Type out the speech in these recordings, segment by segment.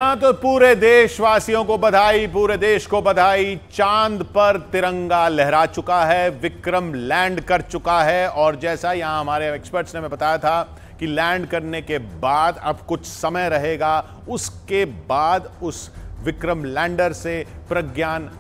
हाँ, तो पूरे देशवासियों को बधाई, पूरे देश को बधाई। चांद पर तिरंगा लहरा चुका है, विक्रम लैंड कर चुका है। और जैसा यहां हमारे एक्सपर्ट्स ने हमें बताया था कि लैंड करने के बाद अब कुछ समय रहेगा, उसके बाद उस विक्रम लैंडर से प्रज्ञान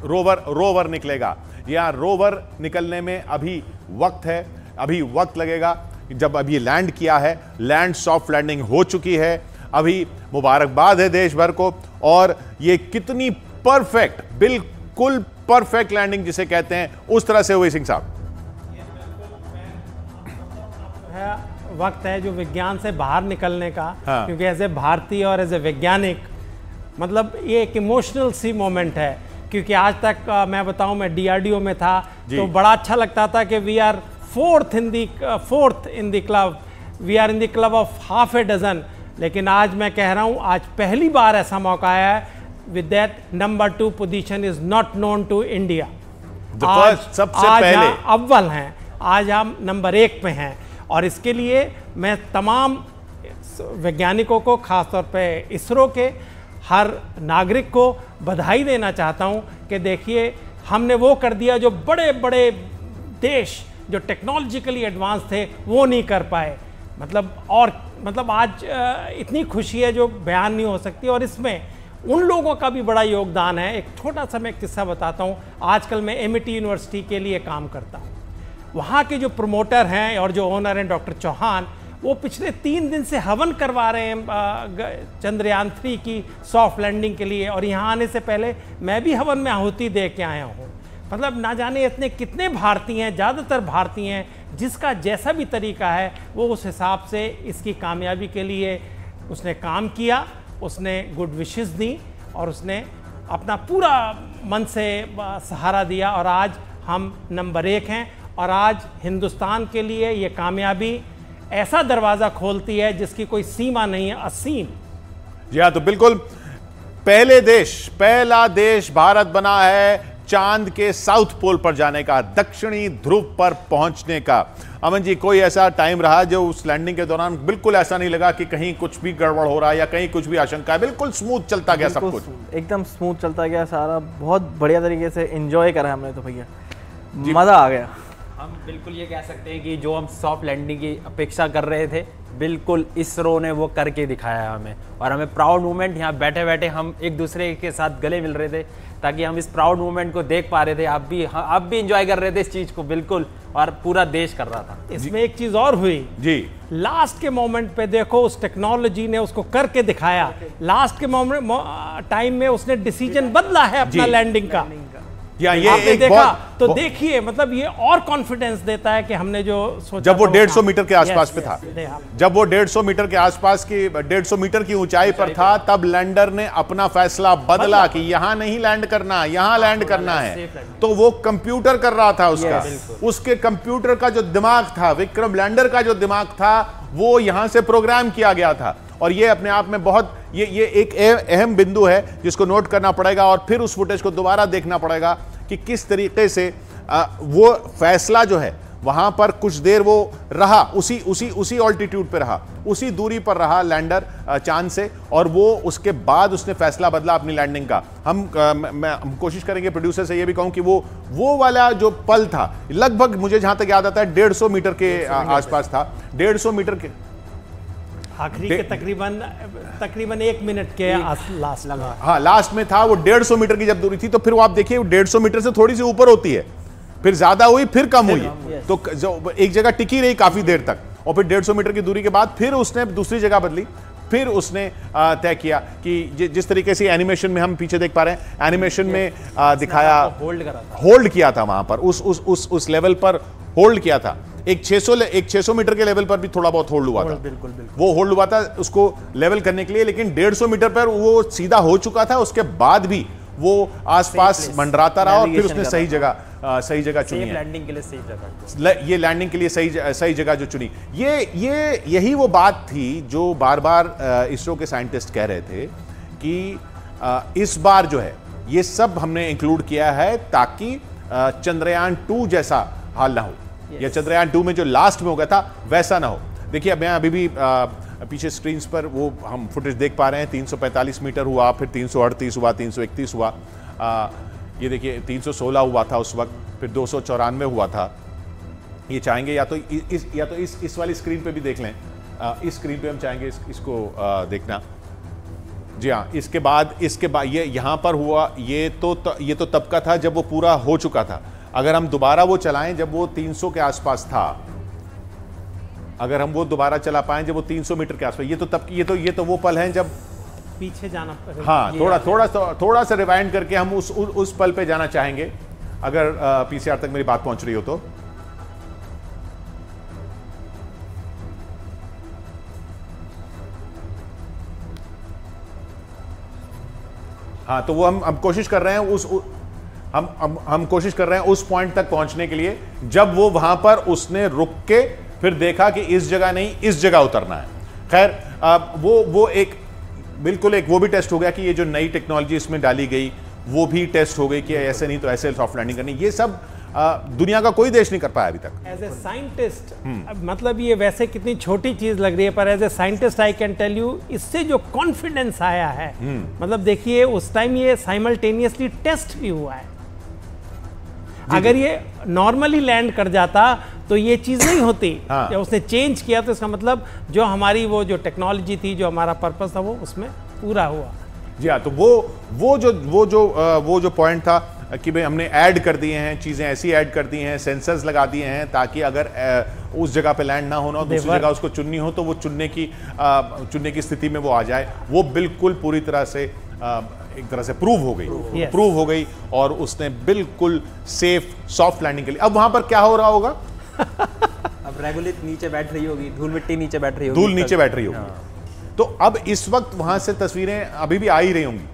रोवर निकलेगा। यहां रोवर निकलने में अभी वक्त है, अभी वक्त लगेगा। जब अभी लैंड किया है, लैंड सॉफ्ट लैंडिंग हो चुकी है, अभी मुबारकबाद है देश भर को। और ये कितनी परफेक्ट, बिल्कुल परफेक्ट लैंडिंग जिसे कहते हैं, उस तरह से हुई। सिंह साहब, वक्त है जो विज्ञान से बाहर निकलने का। हाँ। क्योंकि एज ए भारतीय और एज ए वैज्ञानिक, मतलब ये एक इमोशनल सी मोमेंट है। क्योंकि आज तक मैं बताऊं, मैं डीआरडीओ में था तो बड़ा अच्छा लगता था कि we are fourth in the club, we are in the club of half a dozen. लेकिन आज मैं कह रहा हूं, आज पहली बार ऐसा मौका आया है with that number 2 position is not known to India. आज सबसे पहले अव्वल हैं, आज हम नंबर 1 पे हैं। और इसके लिए मैं तमाम वैज्ञानिकों को, खासतौर पे इसरो के हर नागरिक को बधाई देना चाहता हूं कि देखिए, हमने वो कर दिया जो बड़े बड़े देश जो टेक्नोलॉजिकली एडवांस थे वो नहीं कर पाए। मतलब आज इतनी खुशी है जो बयान नहीं हो सकती। और इसमें उन लोगों का भी बड़ा योगदान है। एक छोटा सा मैं किस्सा बताता हूँ। आजकल मैं एमिटी यूनिवर्सिटी के लिए काम करता हूँ। वहाँ के जो प्रमोटर हैं और जो ओनर हैं डॉक्टर चौहान, वो पिछले 3 दिन से हवन करवा रहे हैं चंद्रयान 3 की सॉफ्ट लैंडिंग के लिए। और यहाँ आने से पहले मैं भी हवन में आहुति दे के आया हूँ। मतलब ना जाने इतने कितने भारतीय हैं, ज़्यादातर भारतीय हैं, जिसका जैसा भी तरीका है वो उस हिसाब से इसकी कामयाबी के लिए उसने काम किया, उसने गुड विशेस दी और उसने अपना पूरा मन से सहारा दिया। और आज हम नंबर 1 हैं। और आज हिंदुस्तान के लिए ये कामयाबी ऐसा दरवाज़ा खोलती है जिसकी कोई सीमा नहीं है, असीम। जी हाँ, तो बिल्कुल पहला देश भारत बना है चांद के साउथ पोल पर जाने का, दक्षिणी ध्रुव पर पहुंचने का। अमन जी, कोई ऐसा टाइम रहा जो उस लैंडिंग के दौरान बिल्कुल ऐसा नहीं लगा कि कहीं कुछ भी गड़बड़ हो रहा है या कहीं कुछ भी आशंका है? बिल्कुल स्मूथ चलता गया, सब कुछ एकदम स्मूथ चलता गया, सारा बहुत बढ़िया तरीके से एंजॉय करा हमने तो भैया, मजा आ गया। हम बिल्कुल ये कह सकते हैं कि जो हम सॉफ्ट लैंडिंग की अपेक्षा कर रहे थे, बिल्कुल इसरो ने वो करके दिखाया हमें। और हमें प्राउड मोमेंट, यहाँ बैठे बैठे हम एक दूसरे के साथ गले मिल रहे थे ताकि हम इस प्राउड मोमेंट को देख पा रहे थे। आप भी एंजॉय कर रहे थे इस चीज़ को, बिल्कुल, और पूरा देश कर रहा था। इसमें एक चीज़ और हुई जी, लास्ट के मोमेंट पे देखो, उस टेक्नोलॉजी ने उसको करके दिखाया। लास्ट के टाइम में उसने डिसीजन बदला है अपना लैंडिंग का। या ये आपने एक देखा तो देखिए, मतलब ये और कॉन्फिडेंस देता है कि हमने जो सोचा। जब वो 150 मीटर के आसपास पे था, जब वो 150 मीटर के आसपास की 150 मीटर की ऊंचाई पर था, तब लैंडर ने अपना फैसला बदला कि यहां नहीं लैंड करना, यहां लैंड करना है। तो वो कंप्यूटर कर रहा था उसका, उसके कंप्यूटर का जो दिमाग था, विक्रम लैंडर का जो दिमाग था, वो यहां से प्रोग्राम किया गया था। और ये अपने आप में बहुत ये एक अहम बिंदु है जिसको नोट करना पड़ेगा। और फिर उस फुटेज को दोबारा देखना पड़ेगा कि किस तरीके से वो फैसला जो है वहां पर कुछ देर वो रहा, उसी ऑल्टीट्यूड पे रहा, उसी दूरी पर रहा लैंडर चांद से। और वो उसके बाद उसने फैसला बदला अपनी लैंडिंग का। हम कोशिश करेंगे प्रोड्यूसर से ये भी कहूं कि वो वाला जो पल था, लगभग मुझे जहां तक याद आता है 150 मीटर के आसपास था। 150 मीटर के आखिरी के तकरीबन 1 मिनट के लास्ट लगा। हाँ, लास्ट में था वो। 150 मीटर की जब दूरी थी, तो फिर वो आप देखिए 150 मीटर से थोड़ी सी ऊपर होती है, फिर ज्यादा हुई, फिर कम हुई, तो जो एक जगह टिकी रही काफी देर तक। और फिर 150 मीटर की दूरी के बाद फिर उसने दूसरी जगह बदली। फिर उसने तय किया कि जिस तरीके से एनिमेशन में हम पीछे देख पा रहे हैं, एनिमेशन में दिखाया, होल्ड किया था वहां पर, उस लेवल पर होल्ड किया था। एक 600 मीटर के लेवल पर भी थोड़ा बहुत होल्ड हुआ था। बिल्कुल। वो होल्ड हुआ था उसको लेवल करने के लिए। लेकिन 150 मीटर पर वो सीधा हो चुका था। उसके बाद भी वो आसपास मंडराता रहा और फिर उसने सही जगह चुनी है लैंडिंग के लिए। सही जगह, ये लैंडिंग के लिए सही जगह जो चुनी, यही वो बात थी जो बार बार इसरो के साइंटिस्ट कह रहे थे कि इस बार जो है ये सब हमने इंक्लूड किया है ताकि चंद्रयान 2 जैसा हाल ना हो, या चंद्रयान 2 में जो लास्ट में हो गया था वैसा ना हो। देखिए, मैं अभी भी पीछे स्क्रीन्स पर वो हम फुटेज देख पा रहे हैं। 345 मीटर हुआ, फिर 338 हुआ, 331 हुआ, ये देखिए 316 हुआ था उस वक्त, फिर 294 हुआ था। ये चाहेंगे या तो इस वाली स्क्रीन पे भी देख लें, इस स्क्रीन पे हम चाहेंगे इसको देखना। जी हाँ, इसके बाद ये यहाँ पर हुआ, ये तो तब का था जब वो पूरा हो चुका था। अगर हम दोबारा वो चलाएं जब वो 300 के आसपास था, अगर हम वो दोबारा चला पाएं जब वो 300 मीटर के आसपास, ये तो वो पल हैं जब पीछे जाना पड़ेगा। हाँ, थोड़ा सा रिवाइंड करके हम उस पल पे जाना चाहेंगे, अगर पीसीआर तक मेरी बात पहुंच रही हो तो। हाँ, तो वो हम कोशिश कर रहे हैं हम कोशिश कर रहे हैं उस पॉइंट तक पहुंचने के लिए जब वो वहां पर उसने रुक के फिर देखा कि इस जगह नहीं, इस जगह उतरना है। खैर वो एक बिल्कुल एक वो भी टेस्ट हो गया कि ये जो नई टेक्नोलॉजी इसमें डाली गई वो भी टेस्ट हो गई कि ऐसे नहीं तो ऐसे सॉफ्ट लैंडिंग करनी। ये सब दुनिया का कोई देश नहीं कर पाया अभी तक। एज ए साइंटिस्ट, मतलब ये वैसे कितनी छोटी चीज लग रही है, पर as a scientist I can tell you, इससे जो कॉन्फिडेंस आया है, मतलब देखिए उस टाइम ये साइमल्टेनियसली टेस्ट भी हुआ है। अगर ये नॉर्मली लैंड कर जाता तो ये चीज नहीं होती। हाँ। जब उसने चेंज किया तो इसका मतलब जो हमारी वो जो टेक्नोलॉजी थी, जो हमारा पर्पस था, वो उसमें पूरा हुआ। जी हाँ, तो वो जो पॉइंट था कि भाई हमने ऐड कर दिए हैं चीजें, ऐसी ऐड कर दी हैं, सेंसर्स लगा दिए हैं ताकि अगर उस जगह पे लैंड ना होना हो, दूसरी जगह उसको चुननी हो तो वो चुनने की स्थिति में वो आ जाए। वो बिल्कुल पूरी तरह से एक तरह से प्रूव हो गई और उसने बिल्कुल सेफ सॉफ्ट लैंडिंग के लिए। अब वहां पर क्या हो रहा होगा? अब रेगुलेट नीचे बैठ रही होगी, धूल मिट्टी नीचे बैठ रही होगी, धूल नीचे बैठ रही होगी। हाँ। तो अब इस वक्त वहां से तस्वीरें अभी भी आ ही रही होंगी।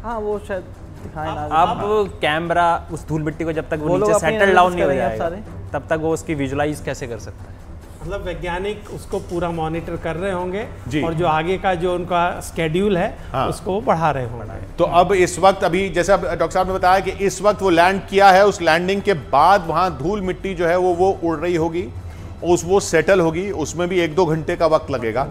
हाँ, वो शायद अब कैमरा उस धूल मिट्टी को जब तक वो नीचे सेटल डाउन नहीं हो जाएगा तब तक वो उसकी विजुलाइज कैसे कर सकता है? मतलब वैज्ञानिक उसको पूरा मॉनिटर कर रहे होंगे और जो आगे का जो उनका स्केड्यूल है, हाँ, उसको बढ़ा रहे होंगे। तो अब इस वक्त अभी जैसे डॉक्टर साहब ने बताया कि इस वक्त वो लैंड किया है, उस लैंडिंग के बाद वहां धूल मिट्टी जो है वो उड़ रही होगी, वो सेटल होगी, उसमें भी 1-2 घंटे का वक्त लगेगा।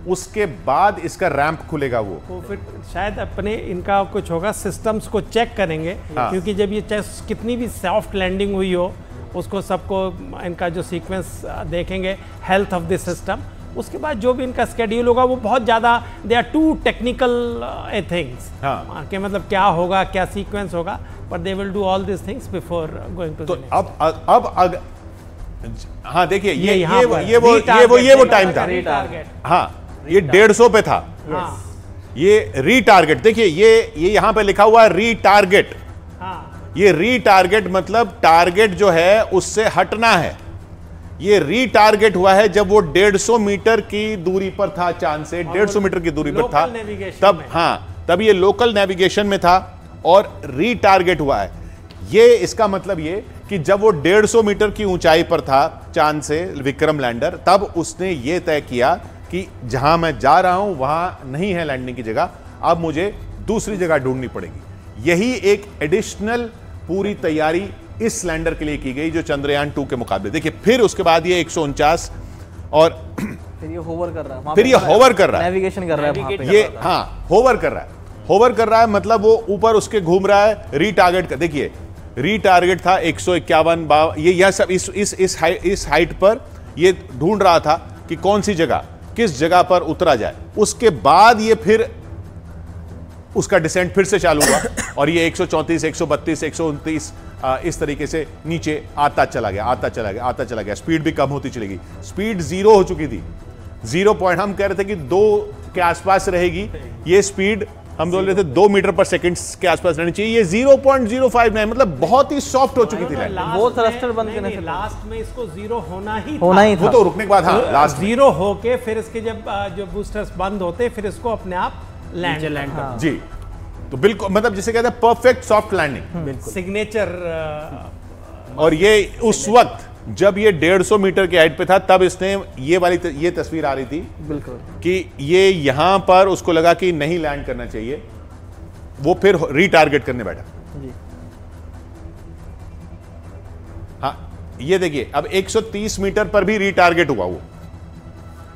उसके बाद इसका रैंप खुलेगा। वो फिर शायद अपने इनका कुछ होगा, सिस्टम्स को चेक करेंगे। हाँ। क्योंकि जब ये कितनी भी सॉफ्ट लैंडिंग हुई हो, उसको सबको इनका जो सीक्वेंस देखेंगे, हेल्थ ऑफ द सिस्टम, उसके बाद जो भी इनका स्केड्यूल होगा वो बहुत ज़्यादा, they are two technical things कि मतलब क्या होगा, क्या सीक्वेंस होगा, पर they will do all this things before going to. तो अब हाँ, देखिए ये वो टाइम था। हाँ, ये 150 पे था। ये रीटारगेट, देखिए ये यहां पे लिखा हुआ है रीटारगेट। ये रीटारगेट मतलब टारगेट जो है उससे हटना है। ये रीटारगेट हुआ है जब वो 150 मीटर की दूरी पर था चांद से, 150 मीटर की दूरी पर था तब। हाँ, तब ये लोकल नेविगेशन में था और रीटारगेट हुआ है। ये इसका मतलब ये कि जब वो 150 मीटर की ऊंचाई पर था चांद से विक्रम लैंडर, तब उसने ये तय किया कि जहां मैं जा रहा हूं वहां नहीं है लैंडिंग की जगह, अब मुझे दूसरी जगह ढूंढनी पड़ेगी। यही एक एडिशनल पूरी तैयारी इस लैंडर के लिए की गई जो चंद्रयान 2 के मुकाबले। देखिए फिर उसके बाद ये 149 और फिर ये होवर कर रहा है, फिर ये होवर कर रहा है, नेविगेशन कर रहा है वहां पे। ये हाँ, होवर कर रहा है मतलब वो ऊपर उसके घूम रहा है। रीटारगेट का देखिए, रीटारगेट था 151 ये यह सब इस हाइट पर ये ढूंढ रहा था कि कौन सी जगह, किस जगह पर उतरा जाए। उसके बाद ये फिर उसका डिसेंट फिर से चालू हुआ और ये 134, 132, 129 इस तरीके से नीचे आता चला गया। स्पीड भी कम होती चलेगी। स्पीड 0 हो चुकी थी, 0 पॉइंट, हम कह रहे थे कि 2 के आसपास रहेगी ये स्पीड। हम बोल रहे थे 2 मीटर पर सेकंड के आसपास रहनी चाहिए। ये 0.059 मतलब बहुत ही सॉफ्ट हो चुकी थी लैंड। वो थ्रस्टर बंद करने से लास्ट में इसको 0 होना ही था। वो तो रुकने के बाद, हाँ, लास्ट 0 होके फिर इसके जब जो बूस्टर्स बंद होते फिर इसको अपने आप लैंड हाँ। जी, तो बिल्कुल मतलब जिसे कहते हैं परफेक्ट सॉफ्ट लैंडिंग, सिग्नेचर। और ये उस वक्त जब ये 150 मीटर की हाइट पे था तब इसने ये तस्वीर आ रही थी बिल्कुल कि ये यहां पर उसको लगा कि नहीं लैंड करना चाहिए, वो फिर रीटारगेट करने बैठा जी। हाँ, ये देखिए अब 130 मीटर पर भी रीटारगेट हुआ वो।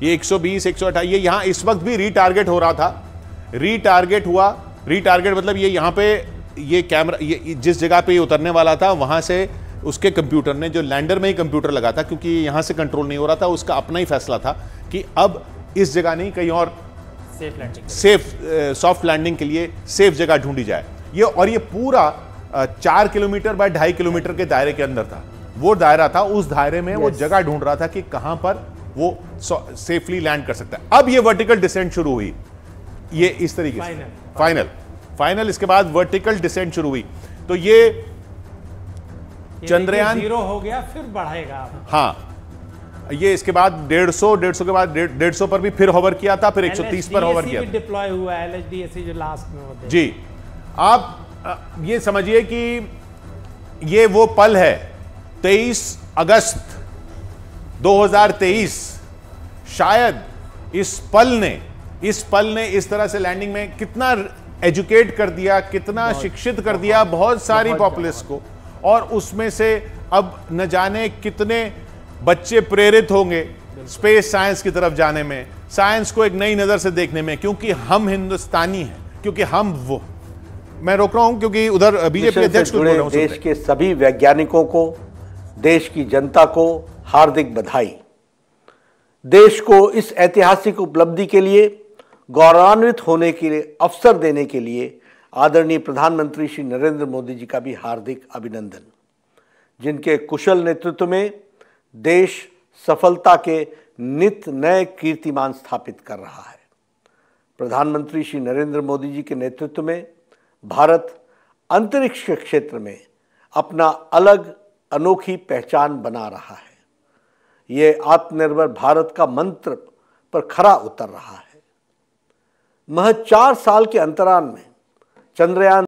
ये 120, 128, ये यहाँ इस वक्त भी रीटारगेट हो रहा था, रीटारगेट हुआ। रीटारगेट मतलब ये यहाँ पे ये कैमरा, ये जिस जगह पे ये उतरने वाला था वहां से उसके कंप्यूटर ने, जो लैंडर में ही कंप्यूटर लगा था, क्योंकि यहाँ से कंट्रोल नहीं हो रहा था, उसका अपना ही फैसला था कि अब इस जगह नहीं कहीं और सॉफ्ट लैंडिंग के लिए सेफ जगह ढूंढी जाए। ये पूरा 4 किलोमीटर बाय 2.5 किलोमीटर के दायरे के अंदर था, वो दायरा था, उस दायरे में वो जगह ढूंढ रहा था कि कहां पर वो सेफली लैंड कर सकता है। अब ये वर्टिकल डिसेंट शुरू हुई, ये इस तरीके से फाइनल इसके बाद वर्टिकल डिसेंट शुरू हुई। तो ये चंद्रयान 0 हो गया, फिर बढ़ेगा। हाँ, ये इसके बाद 150 के बाद 150 पर भी फिर होवर किया था, फिर 130 पर होवर किया था। डिप्लॉय हुआ है LHDAC जो लास्ट में होते हैं। जी, आप ये समझिए कि ये वो पल है 23 अगस्त 2023। शायद इस पल ने इस तरह से लैंडिंग में कितना एजुकेट कर दिया, कितना शिक्षित कर दिया बहुत सारी पॉपुलेस को, और उसमें से अब न जाने कितने बच्चे प्रेरित होंगे स्पेस साइंस की तरफ जाने में, साइंस को एक नई नजर से देखने में, क्योंकि हम हिंदुस्तानी हैं, क्योंकि हम वो। मैं रोक रहा हूं क्योंकि उधर बीजेपी अध्यक्ष को बोल रहा हूं। देश के सभी वैज्ञानिकों को, देश की जनता को हार्दिक बधाई। देश को इस ऐतिहासिक उपलब्धि के लिए गौरवान्वित होने के लिए अवसर देने के लिए आदरणीय प्रधानमंत्री श्री नरेंद्र मोदी जी का भी हार्दिक अभिनंदन, जिनके कुशल नेतृत्व में देश सफलता के नित नए कीर्तिमान स्थापित कर रहा है। प्रधानमंत्री श्री नरेंद्र मोदी जी के नेतृत्व में भारत अंतरिक्ष के क्षेत्र में अपना अलग अनोखी पहचान बना रहा है। ये आत्मनिर्भर भारत का मंत्र पर खरा उतर रहा है। महज 4 साल के अंतराल में चंद्रयान